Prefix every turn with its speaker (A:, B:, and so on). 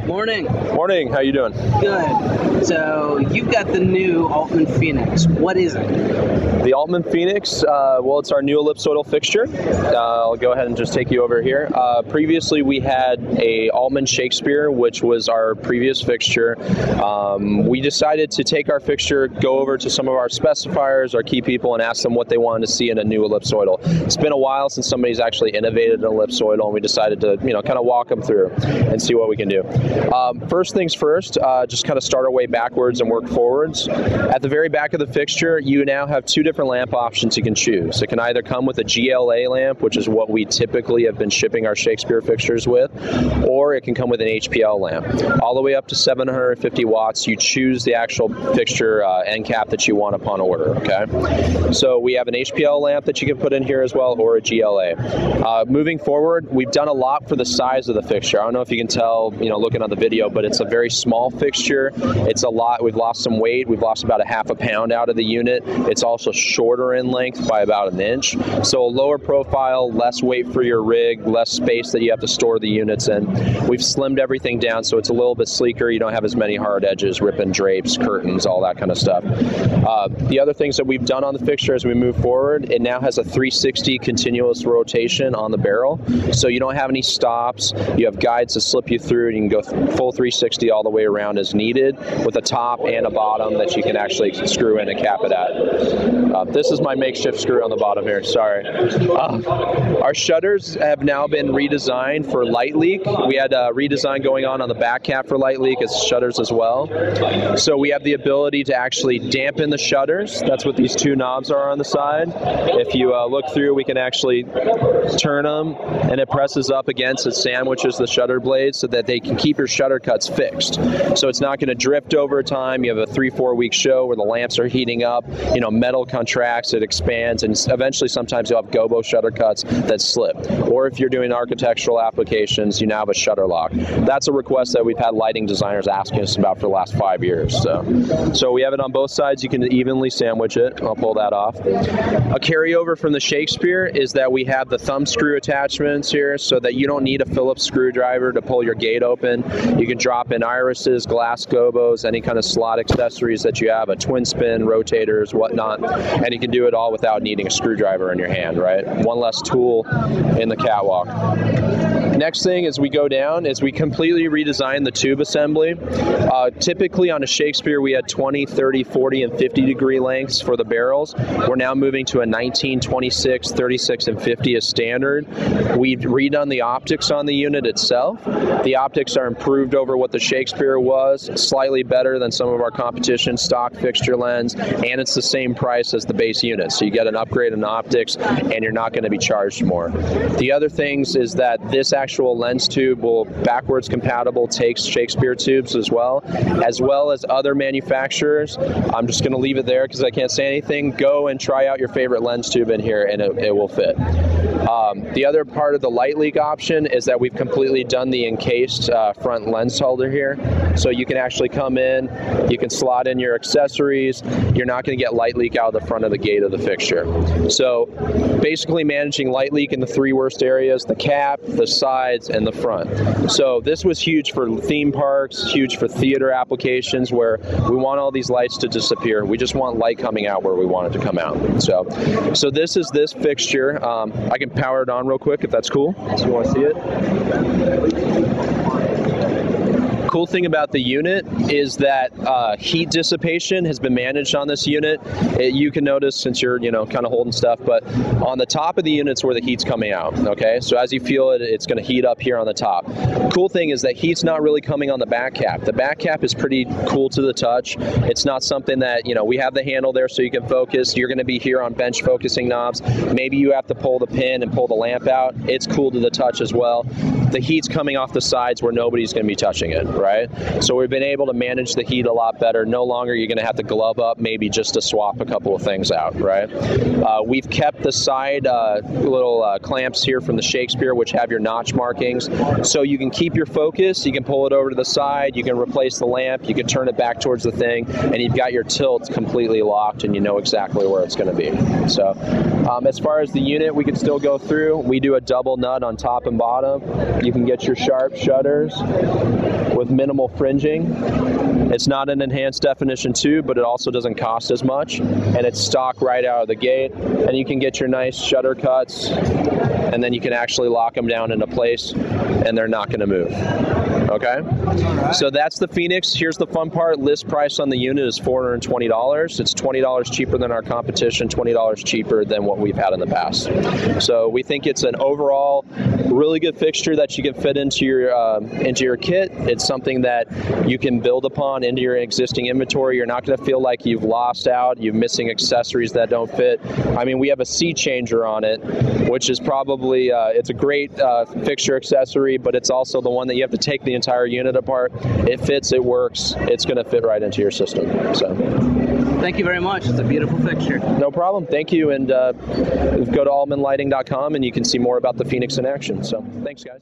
A: Morning.
B: Morning. How you doing?
A: Good. So you've got the new Altman Phoenix. What is it?
B: The Altman Phoenix, well, it's our new ellipsoidal fixture. I'll go ahead and just take you over here. Previously, we had a Altman Shakespeare, which was our previous fixture. We decided to take our fixture, go over to some of our specifiers, our key people, and ask them what they wanted to see in a new ellipsoidal. It's been a while since somebody's actually innovated an ellipsoidal, and we decided to, kind of walk them through and see what we can do. First things first, just kind of start our way backwards and work forwards. At the very back of the fixture, you now have two different lamp options you can choose. It can either come with a GLA lamp, which is what we typically have been shipping our Shakespeare fixtures with, or it can come with an HPL lamp. All the way up to 750 watts, you choose the actual fixture end cap that you want upon order, okay? So we have an HPL lamp that you can put in here as well, or a GLA. Moving forward, we've done a lot for the size of the fixture. I don't know if you can tell, looking on the video, but it's a very small fixture. It's a lot. We've lost some weight. We've lost about a half a pound out of the unit. It's also shorter in length by about an inch. So a lower profile, less weight for your rig, less space that you have to store the units in. We've slimmed everything down so it's a little bit sleeker. You don't have as many hard edges, ripping drapes, curtains, all that kind of stuff. The other things that we've done on the fixture as we move forward, it now has a 360 continuous rotation on the barrel. So you don't have any stops. You have guides to slip you through, and you can go full 360 all the way around as needed, with a top and a bottom that you can actually screw in and cap it at. This is my makeshift screw on the bottom here, sorry. Our shutters have now been redesigned for light leak. We had a redesign going on the back cap for light leak as shutters as well. So we have the ability to actually dampen the shutters. That's what these two knobs are on the side. If you look through, we can actually turn them, and it presses up against it, sandwiches the shutter blades so that they can keep your shutter cuts fixed. So it's not going to drift over time. You have a 3-4 week show where the lamps are heating up, metal contracts, it expands, and eventually sometimes you'll have gobo shutter cuts that slip. Or if you're doing architectural applications, you now have a shutter lock. That's a request that we've had lighting designers asking us about for the last 5 years. So we have it on both sides. You can evenly sandwich it. I'll pull that off. A carryover from the Shakespeare is that we have the thumb screw attachments here so that you don't need a Phillips screwdriver to pull your gate open. You can drop in irises, glass gobos, any kind of slot accessories that you have, a twin spin, rotators, whatnot, and you can do it all without needing a screwdriver in your hand, right? One less tool in the catwalk. Next thing as we go down is we completely redesigned the tube assembly. Typically on a Shakespeare we had 20, 30, 40, and 50 degree lengths for the barrels. We're now moving to a 19, 26, 36, and 50 as standard. We've redone the optics on the unit itself. The optics are improved over what the Shakespeare was, slightly better than some of our competition stock fixture lens, and it's the same price as the base unit. So you get an upgrade in optics and you're not going to be charged more. The other things is that this actual lens tube will backwards compatible take Shakespeare tubes as well as other manufacturers. I'm just going to leave it there because I can't say anything. Go and try out your favorite lens tube in here and it will fit. The other part of the light leak option is that we've completely done the encased front lens holder here. So you can actually come in, you can slot in your accessories. You're not going to get light leak out of the front of the gate of the fixture. So basically managing light leak in the three worst areas, the cap, the sides, and the front. So this was huge for theme parks, huge for theater applications where we want all these lights to disappear. We just want light coming out where we want it to come out. So this is this fixture. I can power it on real quick if that's cool. So you want to see it? Cool thing about the unit is that heat dissipation has been managed on this unit. You can notice since you're kind of holding stuff, but on the top of the unit's where the heat's coming out. Okay, so as you feel it, it's going to heat up here on the top. Cool thing is that heat's not really coming on the back cap. The back cap is pretty cool to the touch. It's not something that we have the handle there so you can focus. You're going to be here on bench focusing knobs. Maybe you have to pull the pin and pull the lamp out. It's cool to the touch as well. The heat's coming off the sides where nobody's going to be touching it. Right? So we've been able to manage the heat a lot better. No longer you're going to have to glove up maybe just to swap a couple of things out, right? We've kept the side little clamps here from the Shakespeare, which have your notch markings. So you can keep your focus, you can pull it over to the side, you can replace the lamp, you can turn it back towards the thing, and you've got your tilt completely locked and you know exactly where it's going to be. So as far as the unit, we can still go through. We do a double nut on top and bottom. You can get your sharp shutters. with minimal fringing. It's not an enhanced definition tube, but it also doesn't cost as much, and it's stock right out of the gate, and you can get your nice shutter cuts, and then you can actually lock them down into place, and they're not going to move. Okay?
A: Right.
B: So that's the Phoenix. Here's the fun part. List price on the unit is $420. It's $20 cheaper than our competition, $20 cheaper than what we've had in the past. So we think it's an overall really good fixture that you can fit into your kit. It's something that you can build upon into your existing inventory. You're not going to feel like you've lost out, you're missing accessories that don't fit. I mean, we have a seat changer on it, which is probably, it's a great fixture accessory, but it's also the one that you have to take the entire unit apart. It fits, it works, it's going to fit right into your system. So,
A: thank you very much. It's a beautiful fixture.
B: No problem. Thank you. And go to altmanlighting.com and you can see more about the Phoenix in action. So thanks, guys.